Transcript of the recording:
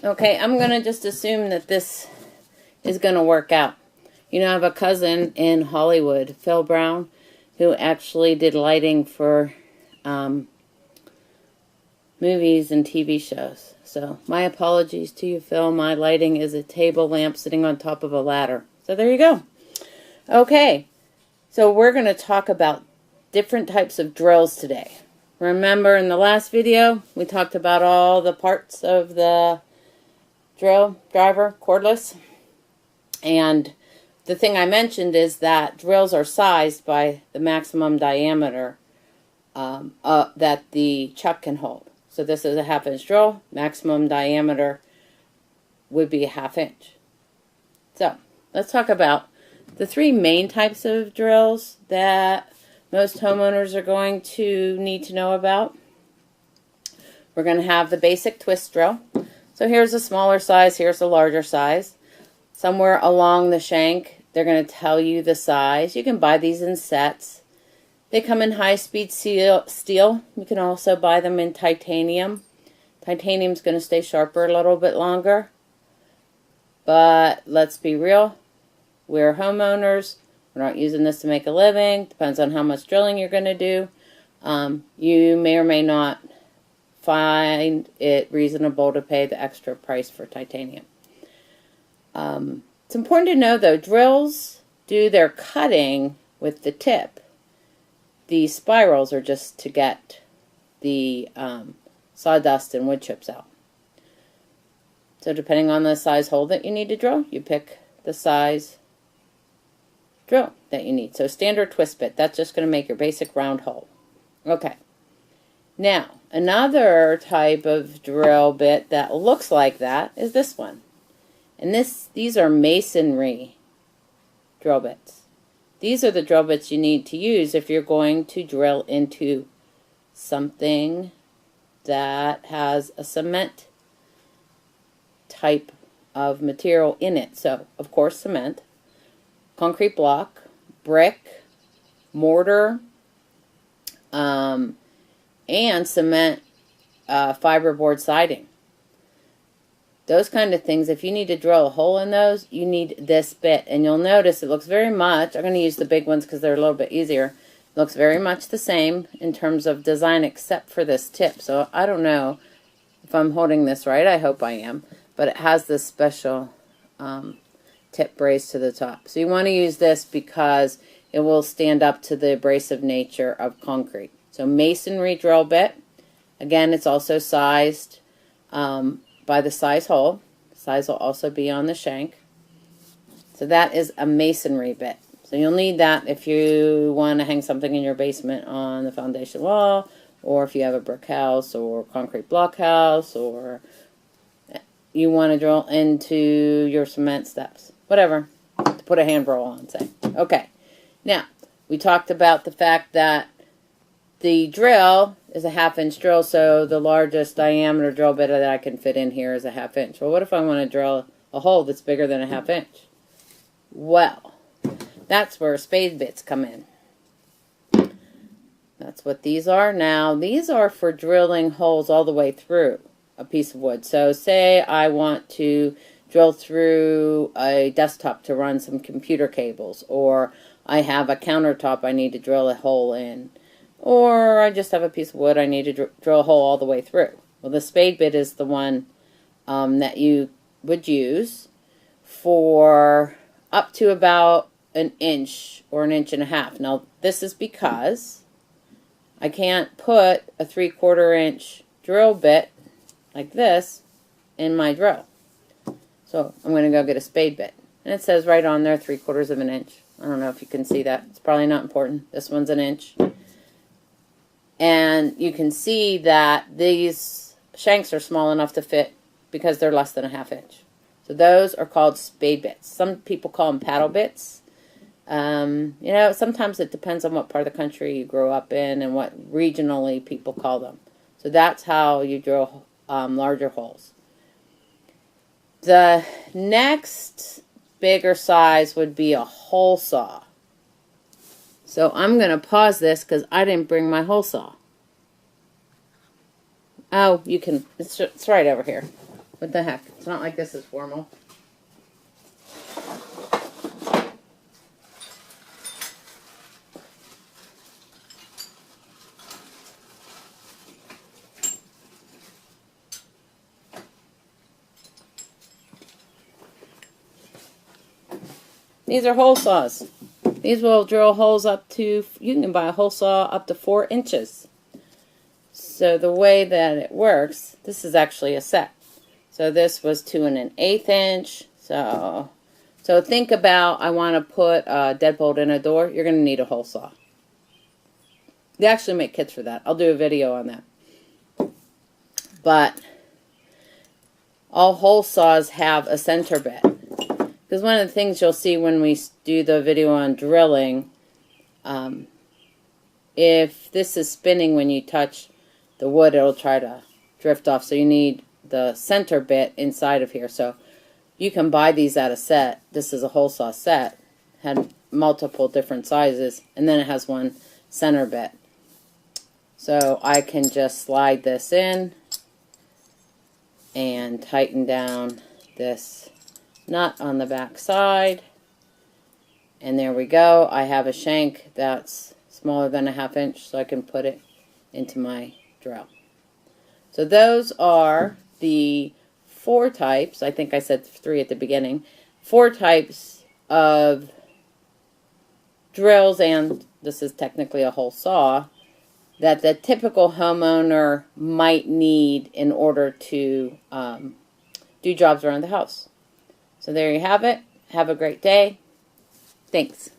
Okay, I'm going to just assume that this is going to work out. You know, I have a cousin in Hollywood, Phil Brown, who actually did lighting for movies and TV shows. So, my apologies to you, Phil. My lighting is a table lamp sitting on top of a ladder. So, there you go. Okay, so we're going to talk about different types of drills today. Remember in the last video, we talked about all the parts of the drill driver, cordless. And the thing I mentioned is that drills are sized by the maximum diameter that the chuck can hold. So this is a 1/2 inch drill. Maximum diameter would be a 1/2 inch. So let's talk about the 3 main types of drills that most homeowners are going to need to know about. We're going to have the basic twist drill. So here's a smaller size, here's a larger size. Somewhere along the shank, they're going to tell you the size. You can buy these in sets. They come in high-speed steel. You can also buy them in titanium. Titanium's going to stay sharper a little bit longer. But let's be real. We're homeowners. We're not using this to make a living. Depends on how much drilling you're going to do. You may or may not find it reasonable to pay the extra price for titanium. It's important to know, though, drills do their cutting with the tip. The spirals are just to get the sawdust and wood chips out. So depending on the size hole that you need to drill, you pick the size drill that you need. So standard twist bit, that's just going to make your basic round hole. Okay. Now, another type of drill bit that looks like that is this one. And these are masonry drill bits. These are the drill bits you need to use if you're going to drill into something that has a cement type of material in it. So, of course, cement, concrete block, brick, mortar, and cement fiberboard siding. Those kind of things, if you need to drill a hole in those, you need this bit. And you'll notice it looks very much, I'm going to use the big ones because they're a little bit easier. It looks very much the same in terms of design except for this tip. So I don't know if I'm holding this right. I hope I am. But it has this special tip brace to the top. So you want to use this because it will stand up to the abrasive nature of concrete. So masonry drill bit. Again, it's also sized by the size hole. Size will also be on the shank. So that is a masonry bit. So you'll need that if you want to hang something in your basement on the foundation wall, or if you have a brick house or concrete block house, or you want to drill into your cement steps. Whatever. To put a handrail on, say. Okay. Now, we talked about the fact that the drill is a 1/2 inch drill, so the largest diameter drill bit that I can fit in here is a 1/2 inch. Well, what if I want to drill a hole that's bigger than a 1/2 inch? Well, that's where spade bits come in. That's what these are. Now, these are for drilling holes all the way through a piece of wood. So, say I want to drill through a desktop to run some computer cables, or I have a countertop I need to drill a hole in, or I just have a piece of wood I need to drill a hole all the way through. Well, the spade bit is the one that you would use for up to about 1 inch or 1.5 inches. Now, this is because I can't put a 3/4 inch drill bit like this in my drill. So I'm going to go get a spade bit. And it says right on there 3/4 of an inch. I don't know if you can see that. It's probably not important. This one's 1 inch. And you can see that these shanks are small enough to fit because they're less than a 1/2 inch. So those are called spade bits. Some people call them paddle bits. You know, sometimes it depends on what part of the country you grow up in and what regionally people call them. So that's how you drill larger holes. The next bigger size would be a hole saw. So I'm going to pause this because I didn't bring my hole saw. Oh, you can, it's right over here. What the heck? It's not like this is formal. These are hole saws. These will drill holes up to, you can buy a hole saw up to 4 inches. So the way that it works, this is actually a set. So this was 2 1/8 inch. So think about, I want to put a deadbolt in a door. You're going to need a hole saw. They actually make kits for that. I'll do a video on that. But all hole saws have a center bit. Because one of the things you'll see when we do the video on drilling, if this is spinning when you touch the wood, it'll try to drift off. So you need the center bit inside of here. So you can buy these at a set. This is a hole saw set. Had multiple different sizes. And then it has one center bit. So I can just slide this in and tighten down this nut on the back side, and there we go. I have a shank that's smaller than a 1/2 inch, so I can put it into my drill. So those are the 4 types, I think I said 3 at the beginning, 4 types of drills, and this is technically a hole saw, that the typical homeowner might need in order to do jobs around the house. So there you have it. Have a great day. Thanks.